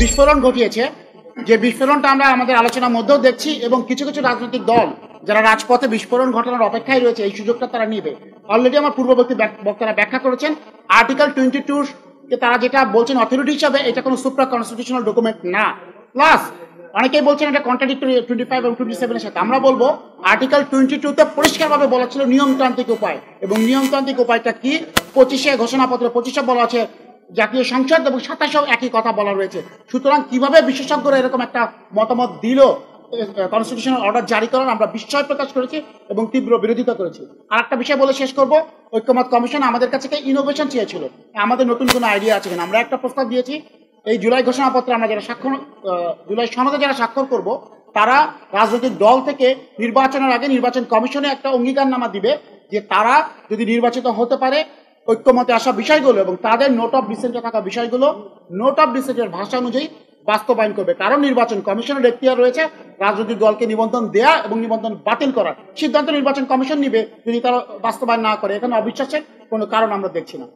বিস্ফোরণ ঘটিয়েছে, যে বিস্ফোরণটা আমরা আমাদের আলোচনার মধ্যেও দেখছি, এবং কিছু কিছু রাজনৈতিক দল যারা রাজপথে বিস্ফোরণ ঘটানোর অপেক্ষায় রয়েছে এই সুযোগটা তারা নিবে। অলরেডি আমার পূর্ববর্তী বক্তারা ব্যাখ্যা করেছেন আর্টিকেল 22 কে তারা যেটা বলছেন অথরিটি হিসাবে এটা কোনো সুপ্রা কনস্টিটিউশনাল ডকুমেন্ট না। প্লাস অনেকেই বলছেন এটা কন্ট্রাডিক্টরি 25 এবং 27 এর সাথে। আমরা বলবো আর্টিকেল 22 তে পরিষ্কারভাবে বলা ছিল নিয়মতান্ত্রিক উপায়, এবং নিয়মতান্ত্রিক উপায়টা কি 25 ঘোষণাপত্র 25 বলা আছে জাতীয় সংসদ, এবং 27 একই কথা বলা রয়েছে। সুতরাং কিভাবে বিশেষজ্ঞরা এরকম একটা মতামত দিল কনস্টিটিউশনাল অর্ডার জারি করার, আমরা বিস্ময় প্রকাশ করেছি এবং তীব্র বিরোধিতা করেছি। আর একটা বিষয় বলে শেষ করব, ঐক্যমত কমিশন আমাদের কাছে ইনোভেশন চেয়েছিল, আমাদের নতুন কোনো আইডিয়া আছে কিনা। আমরা একটা প্রস্তাব দিয়েছি, এই জুলাই ঘোষণাপত্রে আমরা যারা জুলাই সনদে যারা স্বাক্ষর করব তারা রাজনৈতিক দল থেকে নির্বাচনের আগে নির্বাচন কমিশনে একটা অঙ্গীকারনামা দিবে যে তারা যদি নির্বাচিত হতে পারে ঐক্যমতে আসা বিষয়গুলো এবং তাদের নোট অফ ডিসেন্টে থাকা বিষয়গুলো নোট অফ ডিসেন্টের ভাষা অনুযায়ী বাস্তবায়ন করবে। কারণ নির্বাচন কমিশনের এখতিয়ার রয়েছে রাজনৈতিক দলকে নিবন্ধন দেয়া এবং নিবন্ধন বাতিল করার সিদ্ধান্ত নির্বাচন কমিশন নিবে যদি তারা বাস্তবায়ন না করে। এখানে অবিশ্বাসের কোনো কারণ আমরা দেখছি না।